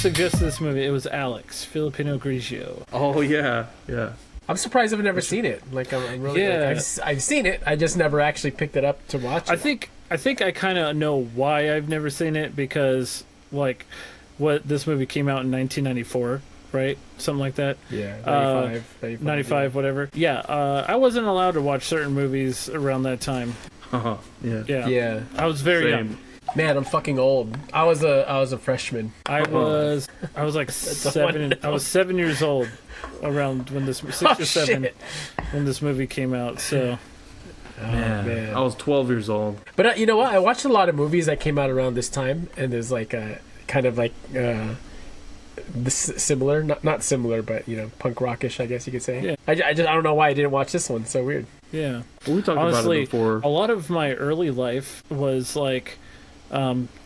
suggested this movie. It was Alex, Filipino Grigio. Oh yeah. I'm surprised I've never seen it. Like I'm really, Yeah. I've seen it. I just never actually picked it up to watch it. I think I kind of know why I've never seen it, because like this movie came out in 1994, right? Something like that. Yeah, 95, whatever. Yeah, I wasn't allowed to watch certain movies around that time. Yeah. I was very young. Man, I'm fucking old. I was a freshman. I was like 7. I was 7 years old around when this 6 or 7 when this movie came out. So, man, I was 12 years old. But you know what? I watched a lot of movies that came out around this time, and there's like a kind of like similar, not similar, but punk rockish, I guess you could say. Yeah. I don't know why I didn't watch this one. So weird. Yeah. Well, we talked Honestly, about it before. A lot of my early life was like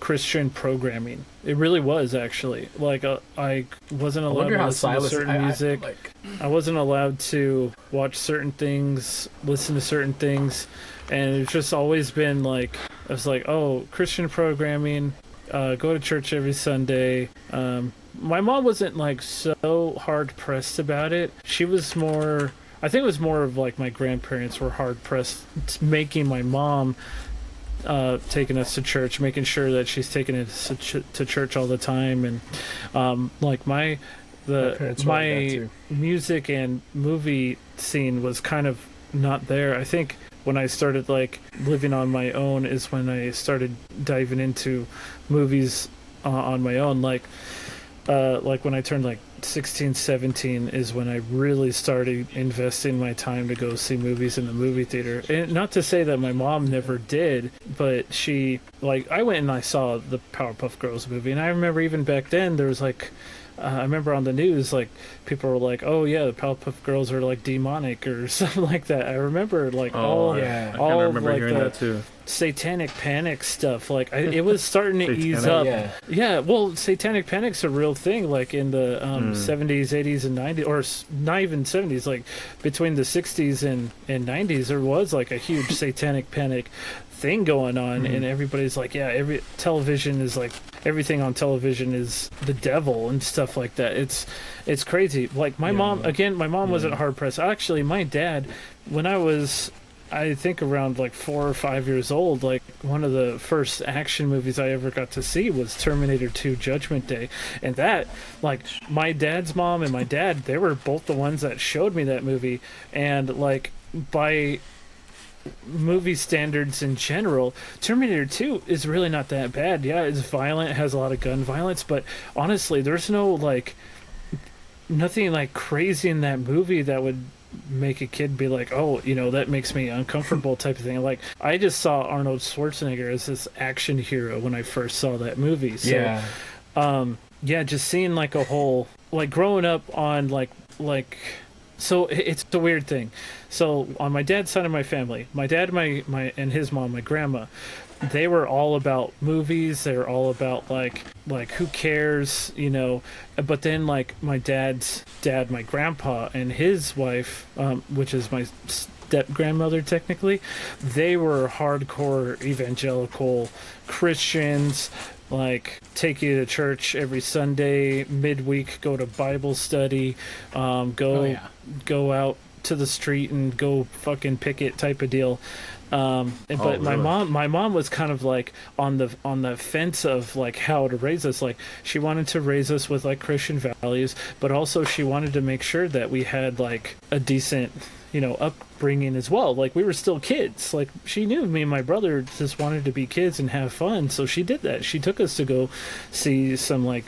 Christian programming. It really was, actually. Like I wasn't allowed to listen to certain music. I wasn't allowed to watch certain things, listen to certain things, and it's just always been like, I was like, oh, Christian programming, go to church every Sunday. My mom wasn't like so hard pressed about it. She was more, I think it was more of like my grandparents were hard pressed making my mom taking us to church, making sure that she's taking us to church all the time, and like my music and movie scene was kind of not there. I think when I started like living on my own is when I started diving into movies on my own. Like when I turned like 16, 17 is when I really started investing my time to go see movies in the movie theater. And not to say that my mom never did, but she, like, I went and I saw the Powerpuff Girls movie, and I remember even back then there was like, I remember on the news, like, people were like, oh yeah, the Powerpuff Girls are like demonic or something like that. I remember like all remember like hearing the that too. Satanic Panic stuff, like it was starting to ease up. Yeah, well, Satanic Panic's a real thing, like in the 70s, 80s, and 90s, or not even 70s, like between the 60s and 90s, there was like a huge Satanic Panic thing going on, and everybody's like, yeah, television is like, everything on television is the devil and stuff like that. It's crazy. Like my mom wasn't hard pressed. Actually, my dad, when I was, I think around like 4 or 5 years old, like one of the first action movies I ever got to see was Terminator 2 Judgment Day. And that, like, my dad's mom and my dad, they were both the ones that showed me that movie. And like, by movie standards in general, Terminator 2 is really not that bad. Yeah, it's violent, it has a lot of gun violence, but honestly, there's no like, nothing like crazy in that movie that would make a kid be like, oh, that makes me uncomfortable type of thing. Like, I just saw Arnold Schwarzenegger as this action hero when I first saw that movie. So, just seeing like a whole, like growing up on like, so it's a weird thing. So on my dad's side of my family, my dad, my and his mom, my grandma, they were all about movies. They were all about like who cares, But then like my dad's dad, my grandpa, and his wife, which is my step grandmother technically, they were hardcore evangelical Christians. Like, take you to church every Sunday, midweek, go to Bible study, go out to the street and go fucking picket type of deal. But my mom was kind of like on the fence of like how to raise us. Like, she wanted to raise us with like Christian values, but also she wanted to make sure that we had like a decent, upbringing as well. Like, we were still kids. Like, she knew me and my brother just wanted to be kids and have fun, so she did that. She took us to go see some like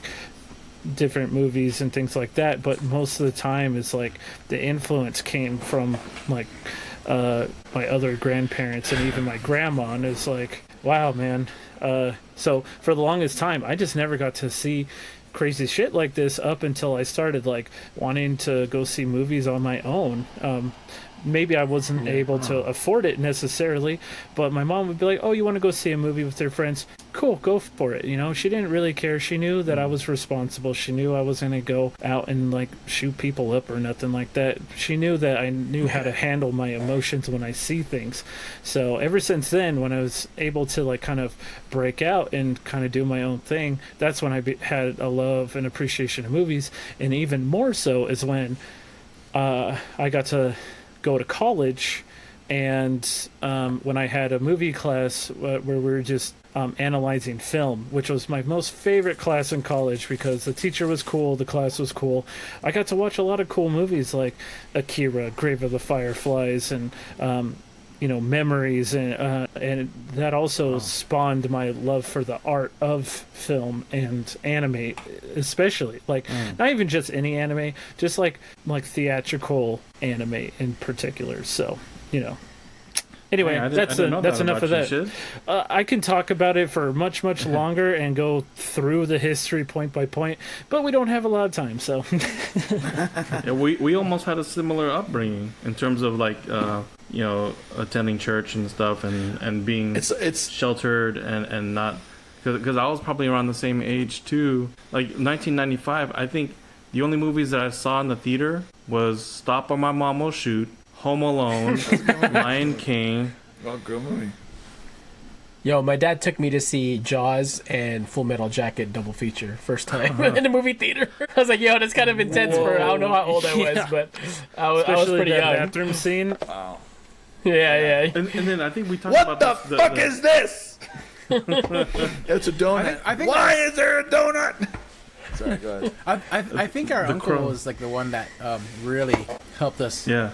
different movies and things like that, but most of the time it's like the influence came from like my other grandparents and even my grandma, and it's like, wow, man. So for the longest time I just never got to see crazy shit like this up until I started like wanting to go see movies on my own. maybe I wasn't able to afford it necessarily, but my mom would be like, oh, you want to go see a movie with your friends? Cool, go for it. You know, she didn't really care. She knew that I was responsible. She knew I wasn't going to go out and like shoot people up or nothing like that. She knew that I knew how to handle my emotions when I see things. So ever since then, when I was able to like kind of break out and kind of do my own thing, that's when I had a love and appreciation of movies. And even more so is when I got to go to college, and when I had a movie class where we were just analyzing film, which was my most favorite class in college because the teacher was cool, the class was cool. I got to watch a lot of cool movies like Akira, Grave of the Fireflies, and Memories, and that also spawned my love for the art of film and anime, especially like not even just any anime, just like theatrical anime in particular. So anyway, that's enough of that. I can talk about it for much longer and go through the history point by point, but we don't have a lot of time. So yeah, we almost had a similar upbringing in terms of like attending church and stuff, and being it's sheltered and not, because I was probably around the same age too. Like 1995, I think the only movies that I saw in the theater was Stop or My Mom Will Shoot, Home Alone, Lion King. Oh, good movie. Yo, my dad took me to see Jaws and Full Metal Jacket double feature first time in the movie theater. I was like, yo, that's kind of intense for I don't know how old I was, but I was pretty young. Bathroom scene. Wow. Yeah. And then I think we talked What about the fuck is this? It's a donut. I think Why is there a donut? Sorry, go ahead. I think our uncle was like the one that really helped us. Yeah.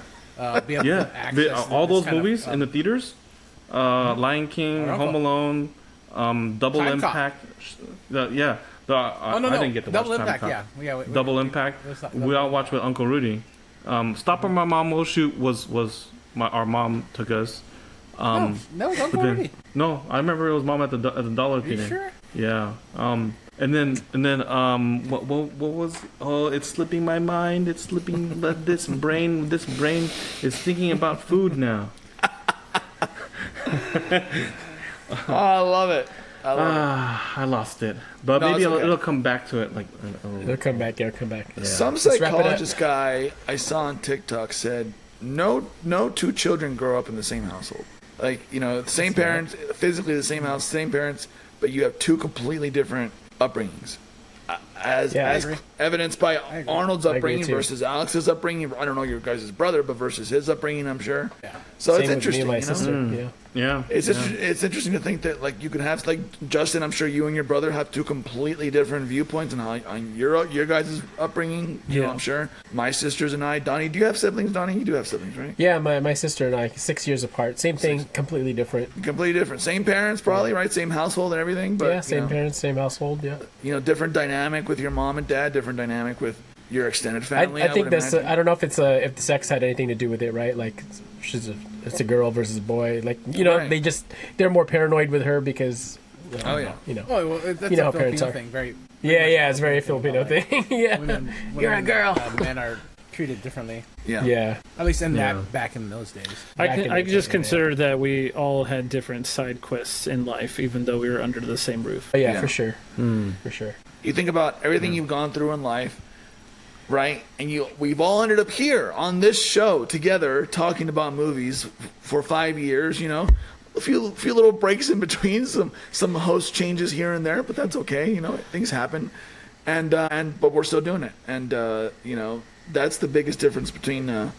Be able to access all those this kind movies of, in the theaters, Lion King, Home Alone, Double Time Impact. I didn't get to Double watch Impact. Time Yeah. Double Impact. We all watched with Uncle Rudy. Stop or My Mom Will Shoot was our mom took us. No, that was Uncle Rudy. No, I remember it was mom at the Dollar Theater. You sure? Yeah. And then what was? Oh, it's slipping my mind. It's slipping. This brain is thinking about food now. Oh, I love it. I lost it, but No, maybe it's okay. it'll come back to it. It'll come back. Yeah. Some Let's wrap it up. psychologist guy I saw on TikTok said no two children grow up in the same household. Like, same parents, physically the same house, same parents, but you have two completely different upbringings. As evidenced by Arnold's upbringing versus Alex's upbringing. I don't know your guys' brother, but versus his upbringing, I'm sure. Yeah. So Same it's with interesting. Me and my sister. Yeah. It's interesting to think that like you can have like Justin. I'm sure you and your brother have two completely different viewpoints on your guys' upbringing. I'm sure my sisters and I. Donnie, do you have siblings? Donnie, you do have siblings, right? Yeah, my sister and I, 6 years apart. Same thing, completely different. Completely different. Same parents, probably, right? Same household and everything. But same parents, same household. Yeah. Different dynamic with your mom and dad. Different dynamic with your extended family. I think that's. I don't know if it's if the sex had anything to do with it, right? Like, it's a girl versus a boy. Like, right. they're more paranoid with her because. That's how a parents Filipino are. thing. Very. It's very Filipino thing. Yeah. Women, You're a girl. Men are treated differently. Yeah. At least back in those days. I just consider that we all had different side quests in life, even though we were under the same roof. Oh, yeah, for sure. For sure. You think about everything you've gone through in life, right? And we've all ended up here on this show together talking about movies for 5 years. A few little breaks in between, some host changes here and there, but that's okay. Things happen, but we're still doing it, and that's the biggest difference between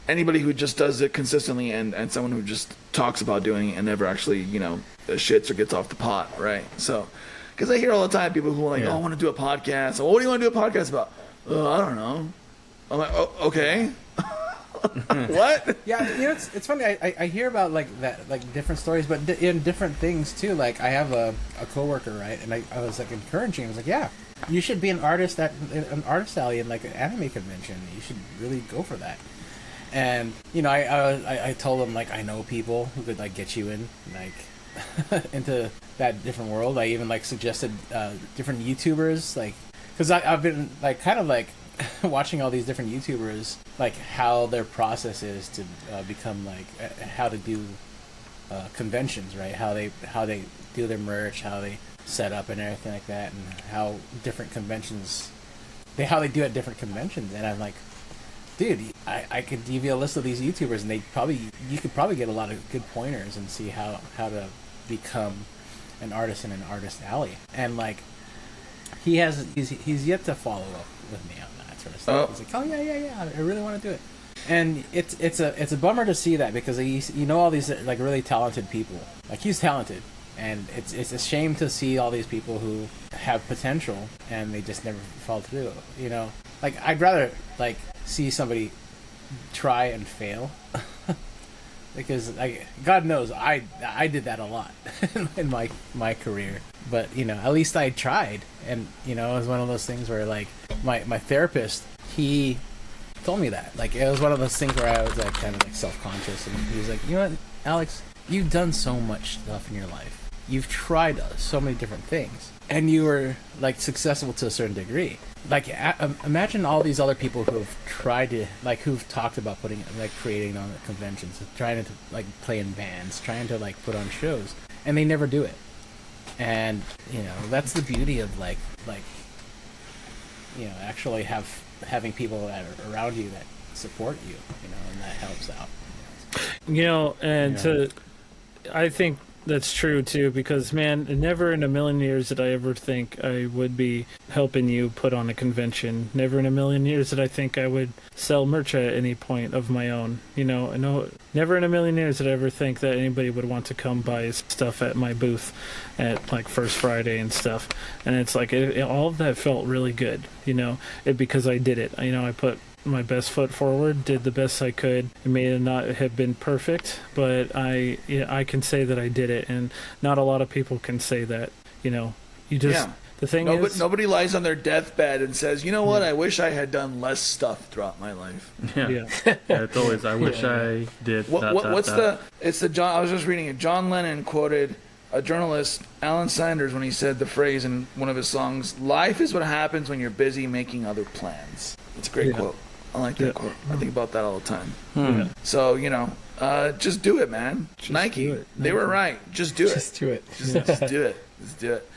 anybody who just does it consistently and someone who just talks about doing it and never actually shits or gets off the pot, right? So. Because I hear all the time people who are like, I want to do a podcast. Well, what do you want to do a podcast about? I don't know. I'm like, okay. What? Yeah, it's funny. I hear about like that, like different stories, but in different things too. Like I have a coworker, right? And I was like encouraging. I was like, yeah, you should be an artist an artist alley in like an anime convention. You should really go for that. And I told him like I know people who could like get you in like. into that different world. I even like suggested different YouTubers, like because I've been like kind of like watching all these different YouTubers, like how their process is to become like how to do conventions, right? How they do their merch, how they set up and everything like that, and how different conventions, how they do at different conventions. And I'm like, dude, I could give you a list of these YouTubers, and you could probably get a lot of good pointers and see how to become an artist in an artist alley. And like, he's yet to follow up with me on that sort of stuff. He's like, oh yeah, I really want to do it. And it's a bummer to see that, because you know all these like really talented people. Like, he's talented, and it's a shame to see all these people who have potential and they just never fall through. You know, like, I'd rather like see somebody try and fail, because like, God knows I did that a lot in my career. But you know, at least I tried, and you know, it was one of those things where like my therapist, he told me that. Like, it was one of those things where I was like kind of like self-conscious, and he was like, you know what, Alex, you've done so much stuff in your life. You've tried so many different things, and you were like successful to a certain degree. Like, imagine all these other people who've tried to, like, who've talked about creating on conventions, trying to like play in bands, trying to like put on shows, and they never do it. And you know, that's the beauty of like you know, actually having people that are around you that support you, you know, and that helps out. You know, and I think that's true too, because man, never in a million years did I ever think I would be helping you put on a convention. Never in a million years did I think I would sell merch at any point of my own. You know, never in a million years did I ever think that anybody would want to come buy stuff at my booth at like First Friday and stuff. And it's like all of that felt really good, you know, because I did it. You know, I put my best foot forward, did the best I could. It may not have been perfect, but I can say that I did it, and not a lot of people can say that. You know, you just the thing is, nobody lies on their deathbed and says, you know what, I wish I had done less stuff throughout my life. Yeah, it's always I wish I did. It's the John. I was just reading it. John Lennon quoted a journalist, Alan Sanders, when he said the phrase in one of his songs, "Life is what happens when you're busy making other plans." It's a great quote. I like that quote. I think about that all the time. Yeah. So, you know, just do it, man. Nike, they were right. Just do it. Just do it. Just do it. Just do it.